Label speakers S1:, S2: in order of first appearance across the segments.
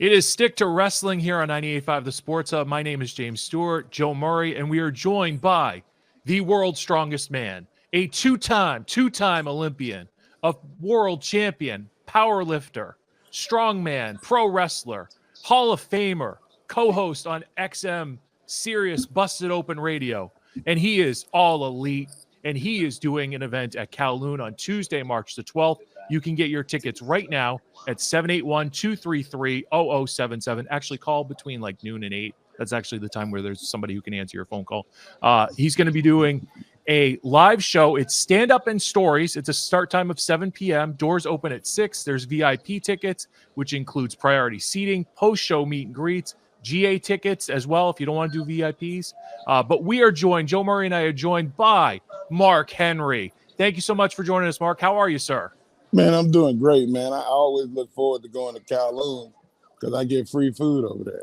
S1: It is Stick to Wrestling here on 98.5 The Sports Hub. My name is James Stewart, Joe Murray, and we are joined by the world's strongest man, a two-time Olympian, a world champion, powerlifter, strongman, pro wrestler, Hall of Famer, co-host on XM Sirius Busted Open Radio, and he is all elite, and he is doing an event at Kowloon on Tuesday, March the 12th. You can get your tickets right now at 781-233-0077. Actually, call between like noon and 8. That's actually the time where there's somebody who can answer your phone call. He's going to be doing a live show. It's Stand-Up Stories. It's a start time of 7 p.m. Doors open at 6. There's VIP tickets, which includes priority seating, post-show meet and greets, GA tickets as well if you don't want to do VIPs. But we are joined, Joe Murray and I are joined by Mark Henry. Thank you so much for joining us, Mark. How are you, sir?
S2: Man, I'm doing great, man. I always look forward to going to Kowloon because I get free food over there.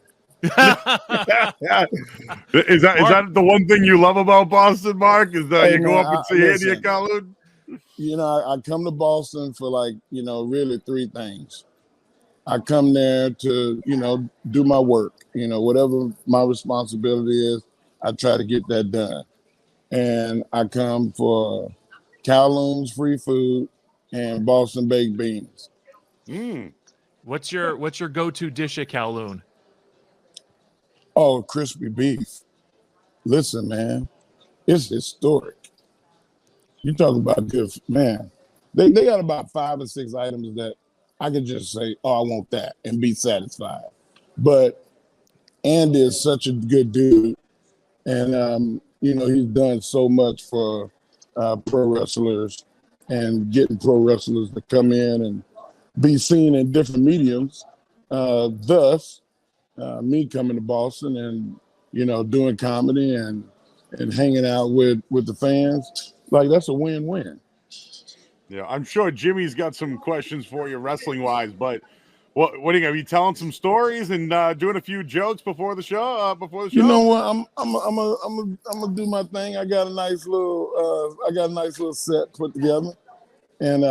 S3: Is that the one thing you love about Boston, Mark? Is that you go up and see Andy at Kowloon?
S2: You know, I come to Boston for really three things. I come there to, do my work. Whatever my responsibility is, I try to get that done. And I come for Kowloon's free food and Boston baked beans.
S1: What's your go-to dish at Kowloon?
S2: Oh, crispy beef. Listen, man, it's historic. You talk about good, man. They got about 5 or 6 items that I could just say, oh, I want that and be satisfied. But Andy is such a good dude. And, he's done so much for pro wrestlers and getting pro wrestlers to come in and be seen in different mediums. Thus, me coming to Boston and, doing comedy and hanging out with the fans, that's a win-win.
S3: Yeah, I'm sure Jimmy's got some questions for you wrestling-wise, but what are you telling some stories and doing a few jokes before the show?
S2: You know what? I'm gonna do my thing. I got a nice little set put together, and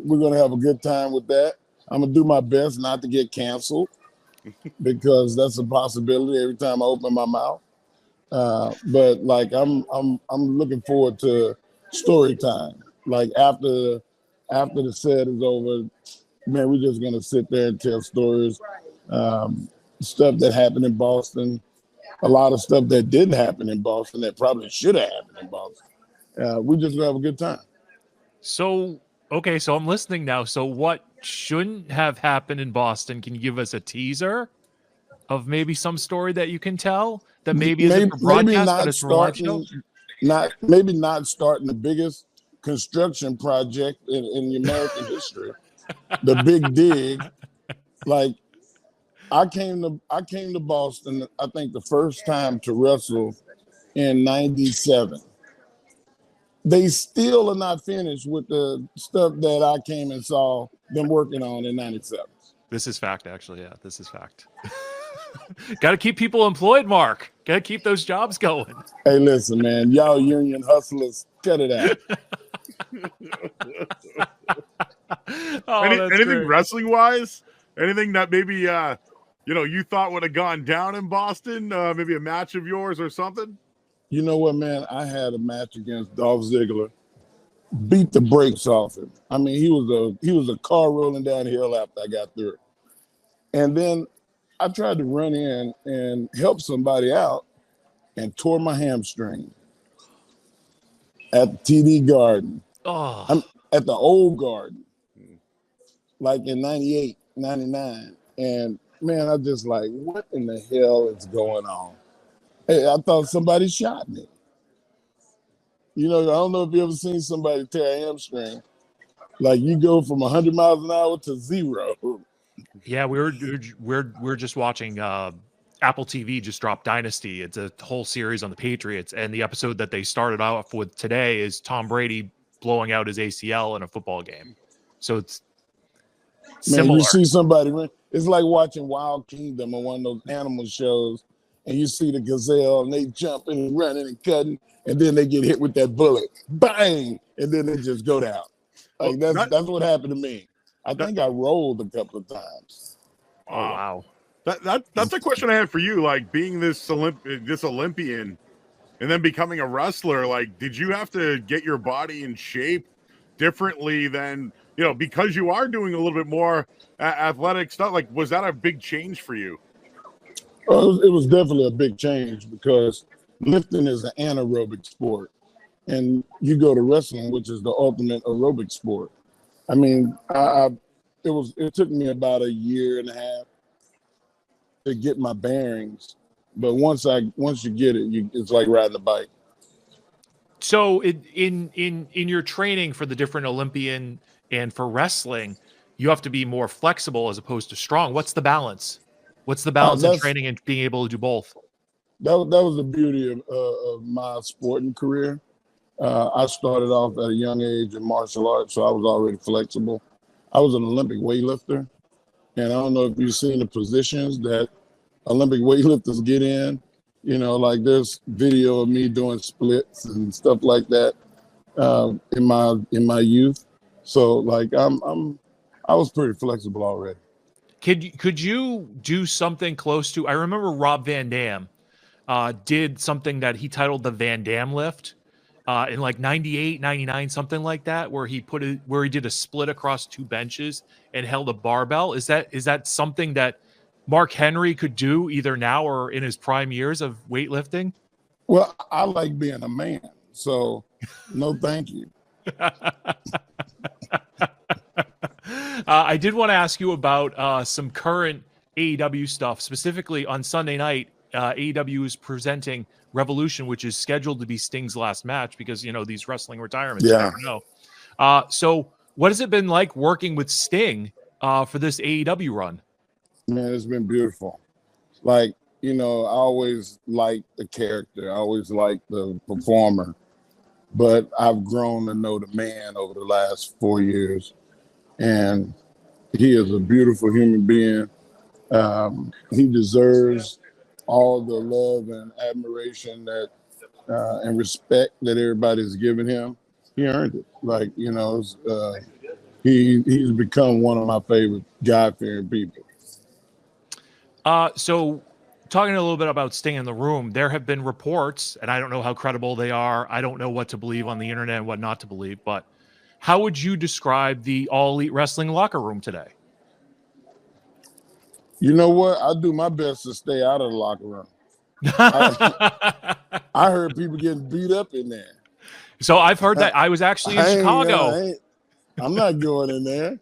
S2: we're gonna have a good time with that. I'm gonna do my best not to get canceled because that's a possibility every time I open my mouth. But I'm looking forward to story time. After the set is over, man, we're just gonna sit there and tell stories, stuff that happened in Boston, a lot of stuff that didn't happen in Boston that probably should have happened in Boston. We're just gonna have a good time.
S1: So I'm listening now. So what shouldn't have happened in Boston? Can you give us a teaser of maybe some story that you can tell that maybe isn't for broadcast, but it's for live show?
S2: Maybe not starting the biggest construction project in American history. The Big Dig. I came to Boston, I think the first time to wrestle in 97. They still are not finished with the stuff that I came and saw them working on in 97.
S1: This is fact, actually. Yeah, this is fact. Got to keep people employed, Mark. Got to keep those jobs going.
S2: Hey, listen, man, y'all union hustlers, cut it out.
S3: Anything wrestling wise? Anything that maybe you thought would have gone down in Boston? Maybe a match of yours or something?
S2: You know what, man? I had a match against Dolph Ziggler. Beat the brakes off him. I mean, he was a car rolling down the hill after I got through. And then I tried to run in and help somebody out and tore my hamstring at the TD Garden.
S1: Oh.
S2: I'm at the old Garden, in 98, 99. And man, I just what in the hell is going on? Hey, I thought somebody shot me. I don't know if you ever seen somebody tear a hamstring. You go from 100 miles an hour to 0.
S1: Yeah, we're just watching Apple TV just dropped Dynasty. It's a whole series on the Patriots, and the episode that they started off with today is Tom Brady blowing out his ACL in a football game. So it's similar.
S2: Man, you see somebody, it's like watching Wild Kingdom or one of those animal shows, and you see the gazelle, and they jumping and running and cutting, and then they get hit with that bullet, bang, and then they just go down. That's what happened to me. I think I rolled a couple of times.
S1: Oh, wow.
S3: That's a question I have for you. Like being this Olympian and then becoming a wrestler, like, did you have to get your body in shape differently than, because you are doing a little bit more athletic stuff? Like, was that a big change for you?
S2: Well, it was definitely a big change because lifting is an anaerobic sport, and you go to wrestling, which is the ultimate aerobic sport. I mean, it took me about a year and a half to get my bearings, but once you get it, it's like riding a bike.
S1: So in your training for the different Olympian and for wrestling, you have to be more flexible as opposed to strong. What's the balance? What's the balance in training and being able to do both?
S2: That was the beauty of my sporting career. I started off at a young age in martial arts, so I was already flexible. I was an Olympic weightlifter, and I don't know if you've seen the positions that Olympic weightlifters get in. Like there's video of me doing splits and stuff like that in my youth. So like I was pretty flexible already.
S1: Could you do something close to? I remember Rob Van Dam did something that he titled the Van Dam lift in like 98, 99, something like that, where he did a split across two benches and held a barbell. Is that something that Mark Henry could do either now or in his prime years of weightlifting?
S2: Well, I like being a man, so no thank you.
S1: I did want to ask you about some current AEW stuff. Specifically on Sunday night, AEW is presenting Revolution, which is scheduled to be Sting's last match because, these wrestling retirements.
S2: Yeah.
S1: You never know. So what has it been like working with Sting for this AEW run?
S2: Man, it's been beautiful. Like, I always liked the character. I always liked the performer. But I've grown to know the man over the last 4 years. And he is a beautiful human being. He deserves all the love and admiration and respect that everybody's given him. He earned it. Like, he's become one of my favorite God-fearing people.
S1: So talking a little bit about Sting in the Room, there have been reports, and I don't know how credible they are. I don't know what to believe on the internet and what not to believe, but how would you describe the All Elite Wrestling locker room today?
S2: You know what? I do my best to stay out of the locker room. I heard people getting beat up in there.
S1: So I've heard that. I was actually in Chicago.
S2: I'm not going in there.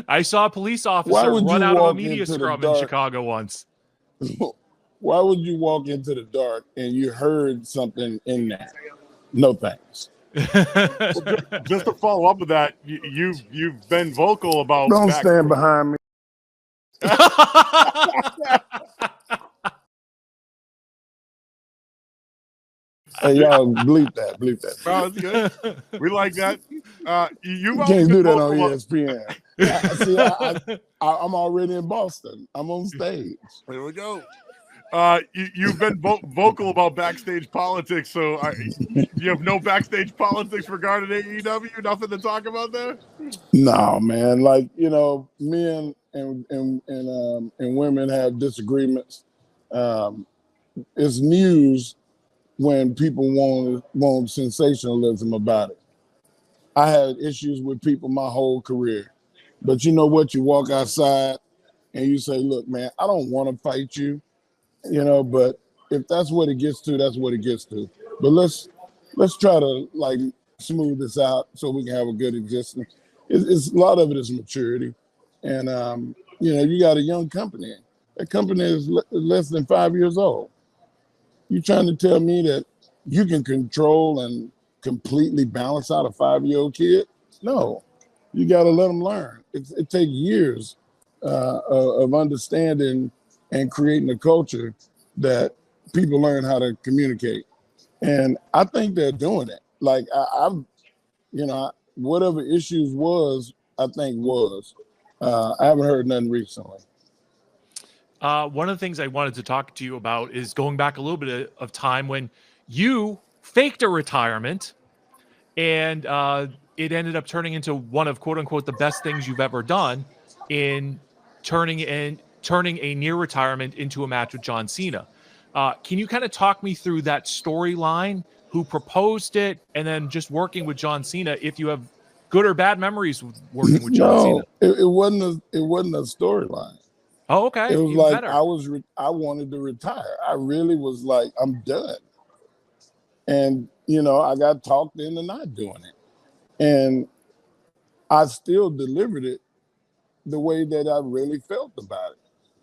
S1: I saw a police officer run out of a media scrum in Chicago once.
S2: Why would you walk into the dark and you heard something in there? No thanks.
S3: Just to follow up with that, you've been vocal about.
S2: Don't stand behind me. Hey, y'all, bleep that.
S3: Oh, that's good. We like that. You
S2: can't do that on ESPN. See, I'm already in Boston. I'm on stage.
S3: There we go. You've been vocal about backstage politics, so you have no backstage politics regarding AEW? Nothing to talk about there?
S2: No, man. Like, men and women have disagreements. It's news when people want sensationalism about it. I had issues with people my whole career. But you know what? You walk outside and you say, look, man, I don't want to fight you, but if that's what it gets to, that's what it gets to. But let's try to like smooth this out so we can have a good existence. It's a lot of it is maturity. And, you got a young company. That company is less than 5 years old. You trying to tell me that you can control and completely balance out a 5-year-old kid? No, you got to let them learn. It takes years of understanding and creating a culture that people learn how to communicate. And I think they're doing it. Like whatever issues was, I think was. I haven't heard nothing recently.
S1: One of the things I wanted to talk to you about is going back a little bit of time when you faked a retirement and it ended up turning into one of, quote unquote, the best things you've ever done in turning a near retirement into a match with John Cena. Can you kind of talk me through that storyline, who proposed it, and then just working with John Cena, if you have good or bad memories with working with John Cena?
S2: It wasn't a storyline.
S1: Oh, okay.
S2: It was
S1: Even
S2: like
S1: better.
S2: I wanted to retire. I really was like, I'm done. And, you know, I got talked into not doing it. And I still delivered it the way that I really felt about it.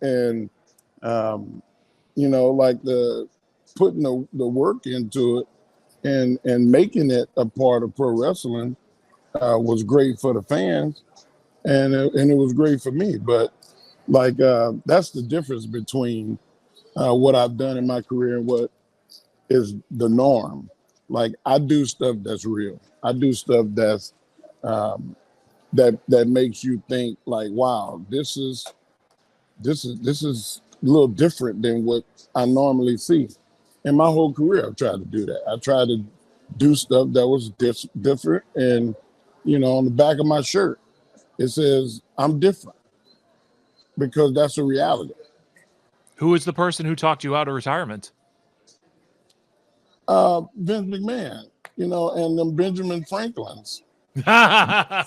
S2: And, you know, like putting the work into it and making it a part of pro wrestling was great for the fans, and it was great for me. But like that's the difference between what I've done in my career and what is the norm. Like I do stuff that's real. I do stuff that's that makes you think like, wow, this is a little different than what I normally see. In my whole career, I've tried to do that. I tried to do stuff that was different. And, you know, on the back of my shirt, it says, I'm different, because that's a reality.
S1: Who is the person who talked you out of retirement?
S2: Vince McMahon, you know, and them Benjamin Franklins. That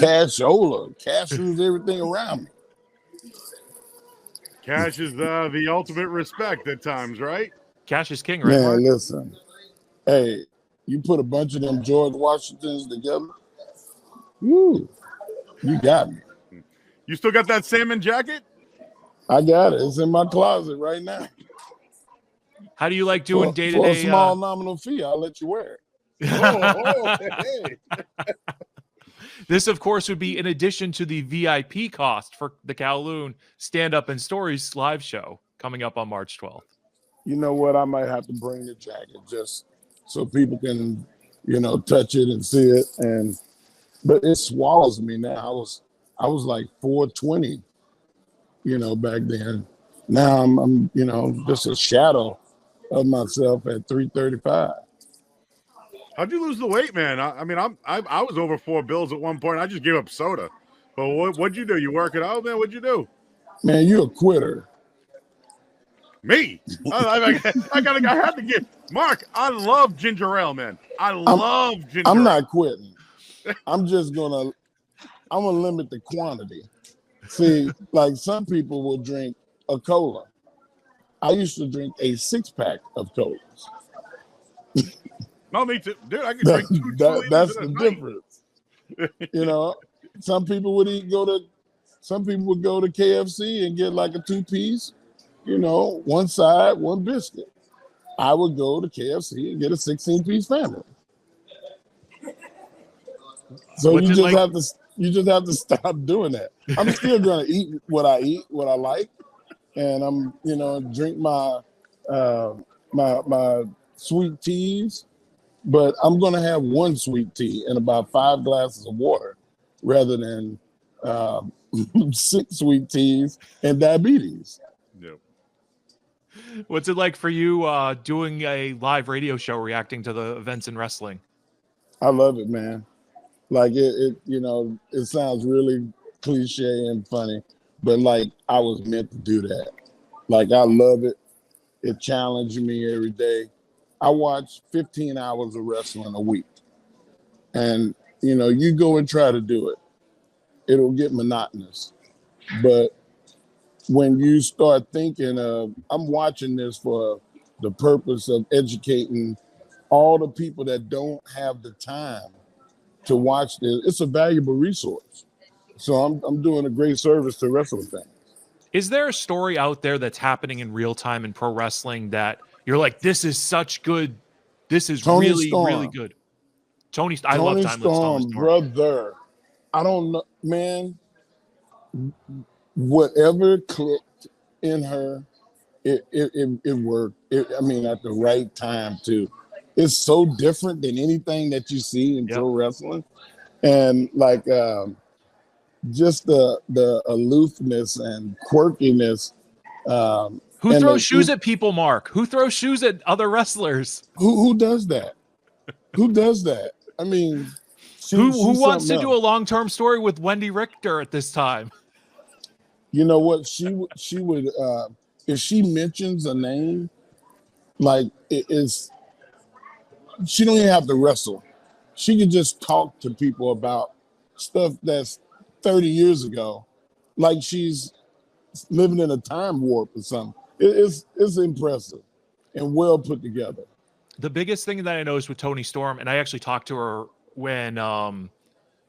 S2: cashews everything around me.
S3: Cash is the ultimate respect at times, right?
S1: Cash is king, right?
S2: Man,
S1: Mark?
S2: listen. Hey, you put a bunch of them George Washingtons together, woo, you got me.
S3: You still got that salmon jacket?
S2: I got it. It's in my closet right now.
S1: How do you like doing day to day?
S2: For a small nominal fee, I'll let you wear it.
S3: Hey.
S1: This, of course, would be in addition to the VIP cost for the Kowloon Stand-Up and Stories live show coming up on March 12th.
S2: You know what? I might have to bring the jacket just so people can, you know, touch it and see it. But it swallows me now. I was like 420, you know, back then. Now I'm you know, just a shadow of myself at 335.
S3: How'd you lose the weight, man? I mean, I was over 4 bills at one point. I just gave up soda. But what'd you do? You work it out, man? What'd you do?
S2: Man, you a quitter.
S3: Me? I had to get Mark. I love ginger ale, man. I love ginger ale.
S2: I'm not quitting. I'm gonna limit the quantity. See, like some people will drink a cola. I used to drink a 6-pack of colas.
S3: No, me too. Dude, I can drink 2 liters
S2: that's
S3: in a
S2: the
S3: night.
S2: difference. You know, some people would go to KFC and get like a 2-piece, you know, one side, one biscuit. I would go to KFC and get a 16-piece family. So you just have to stop doing that. I'm still gonna eat, what I like, and I'm, you know, drink my my sweet teas. But I'm going to have one sweet tea and about 5 glasses of water rather than 6 sweet teas and diabetes.
S3: Yep.
S1: What's it like for you doing a live radio show reacting to the events in wrestling?
S2: I love it, man. Like it you know, it sounds really cliche and funny, but like I was meant to do that. Like I love it. It challenged me every day. I watch 15 hours of wrestling a week. And, you know, you go and try to do it, it'll get monotonous. But when you start thinking of, I'm watching this for the purpose of educating all the people that don't have the time to watch this, it's a valuable resource. So I'm doing a great service to wrestling fans.
S1: Is there a story out there that's happening in real time in pro wrestling that you're like, this is such good, this is
S2: Tony
S1: really,
S2: Storm.
S1: really good? I love Time with Tony Storm.
S2: Brother. I don't know, man. Whatever clicked in her, it worked. I mean, at the right time too. It's so different than anything that you see in pro wrestling, and like just the aloofness and quirkiness.
S1: Who throws shoes at people, Mark? Who throws shoes at other wrestlers?
S2: Who does that? Who does that? I mean,
S1: Who
S2: she's
S1: wants to
S2: something
S1: do a
S2: else.
S1: long-term story with Wendy Richter at this time?
S2: You know what? She would if she mentions a name, like it is, she don't even have to wrestle. She could just talk to people about stuff that's 30 years ago, like she's living in a time warp or something. It's impressive and well put together.
S1: The biggest thing that I noticed with Toni Storm, and I actually talked to her when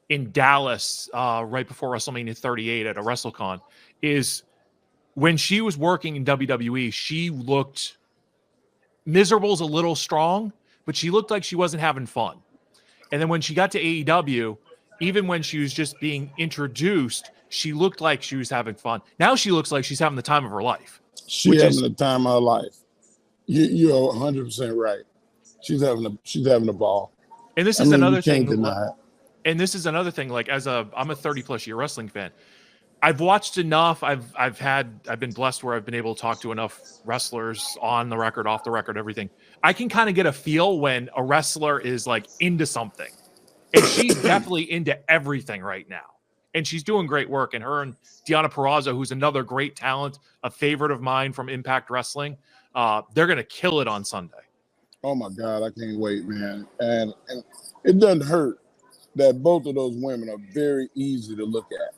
S1: in Dallas right before WrestleMania 38 at a WrestleCon, is when she was working in WWE, she looked miserable's a little strong, but she looked like she wasn't having fun. And then when she got to AEW, even when she was just being introduced, she looked like she was having fun. Now she looks like she's having the time of her life,
S2: She
S1: which
S2: having
S1: is
S2: the time of her life. You're 100% right. She's having a ball.
S1: and this
S2: I
S1: is
S2: mean, you
S1: another
S2: can't
S1: thing.
S2: deny it.
S1: And this is another thing. Like I'm a 30 plus year wrestling fan. I've watched enough. I've been blessed where I've been able to talk to enough wrestlers on the record, off the record, everything. I can kind of get a feel when a wrestler is like into something. And she's definitely into everything right now. And she's doing great work. And her and Deonna Purrazzo, who's another great talent, a favorite of mine from Impact Wrestling, they're going to kill it on Sunday.
S2: Oh my God, I can't wait, man. And it doesn't hurt that both of those women are very easy to look at.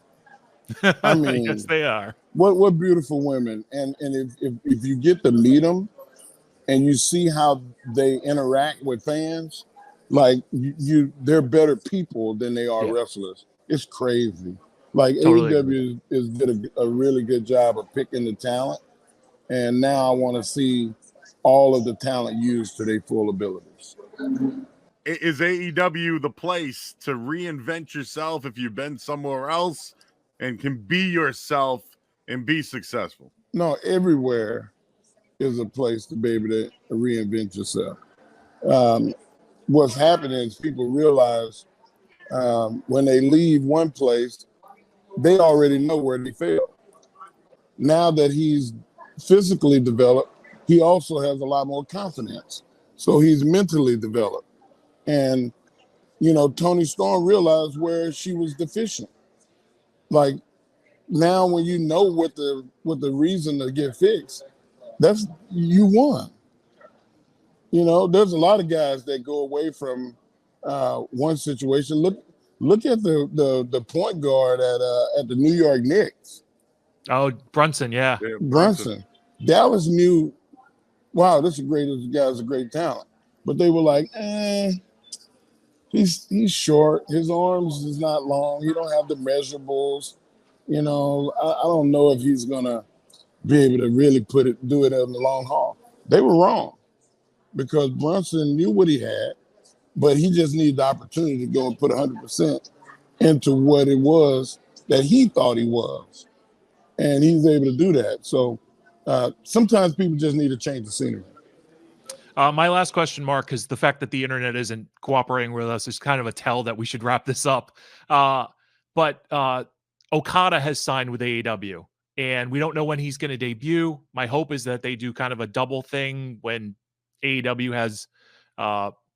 S2: I mean,
S1: yes, they are.
S2: What beautiful women. And if you get to meet them and you see how they interact with fans, like they're better people than they are wrestlers. It's crazy. Like
S1: Totally
S2: AEW did a really good job of picking the talent, and now I want to see all of the talent used to their full abilities.
S3: Is AEW the place to reinvent yourself if you've been somewhere else and can be yourself and be successful?
S2: No, everywhere is a place to be able to reinvent yourself. What's happening is people realize when they leave one place, they already know where they failed. Now that he's physically developed, he also has a lot more confidence. So he's mentally developed. And, Toni Storm realized where she was deficient. Like now when you know what the reason to get fixed, that's you won. There's a lot of guys that go away from one situation. Look at the point guard at the New York Knicks.
S1: Oh, Brunson, yeah.
S2: Brunson. Dallas knew, wow, this guy's a great talent. But they were like, he's short. His arms is not long. He don't have the measurables. I don't know if he's gonna be able to really do it in the long haul. They were wrong because Brunson knew what he had, but he just needed the opportunity to go and put 100% into what it was that he thought he was. And he's able to do that. So sometimes people just need to change the scenery.
S1: My last question, Mark, because the fact that the internet isn't cooperating with us is kind of a tell that we should wrap this up. But Okada has signed with AEW, and we don't know when he's going to debut. My hope is that they do kind of a double thing when AEW has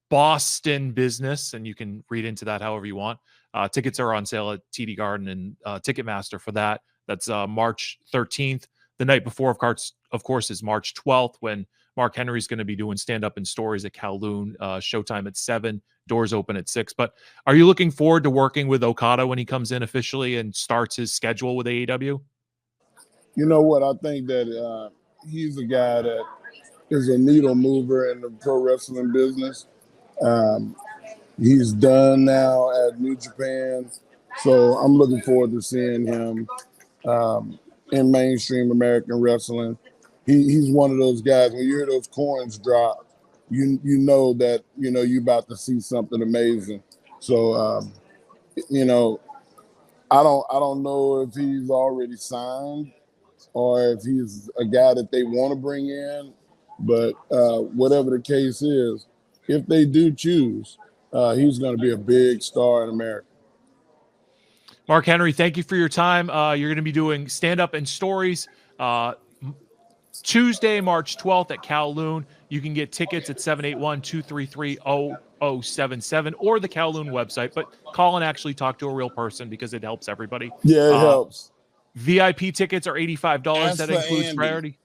S1: Boston business, and you can read into that however you want. Tickets are on sale at TD Garden and Ticketmaster for that. That's March 13th. The night before, of course, is March 12th when Mark Henry's going to be doing stand-up and stories at Kowloon. Showtime at 7, doors open at 6. But are you looking forward to working with Okada when he comes in officially and starts his schedule with AEW?
S2: You know what? I think that he's a guy that is a needle mover in the pro wrestling business. He's done now at New Japan. So I'm looking forward to seeing him in mainstream American wrestling. He's one of those guys, when you hear those coins drop, you know that, you're about to see something amazing. So, I don't know if he's already signed or if he's a guy that they want to bring in, but whatever the case is, if they do choose, he's going to be a big star in America.
S1: Mark Henry, thank you for your time. You're going to be doing stand-up and stories Tuesday, March 12th at Kowloon. You can get tickets at 781-233-0077 or the Kowloon website, but call and actually talk to a real person because it helps everybody.
S2: Yeah, it helps.
S1: VIP tickets are $85.
S2: Ask
S1: That
S2: for
S1: includes
S2: Andy.
S1: priority.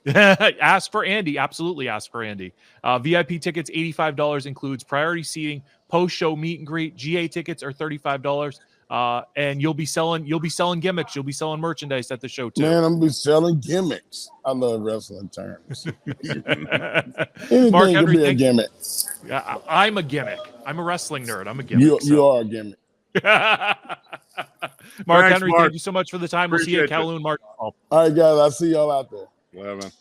S1: Ask for Andy. Absolutely ask for Andy. VIP tickets, $85, includes priority seating, post-show meet and greet. GA tickets are $35. And you'll be selling gimmicks. You'll be selling merchandise at the show too.
S2: Man, I'm gonna be selling gimmicks. I love wrestling terms. Anything
S1: Mark
S2: could
S1: Henry,
S2: be a gimmick.
S1: I'm a gimmick. I'm a wrestling nerd. I'm a gimmick.
S2: You are a gimmick.
S1: Mark
S3: Thanks,
S1: Henry,
S3: Mark.
S1: thank you so much for the time. We'll see you at
S3: Appreciate
S1: Kowloon, Mark.
S2: All right, guys. I'll see y'all out there.
S3: Yeah, man.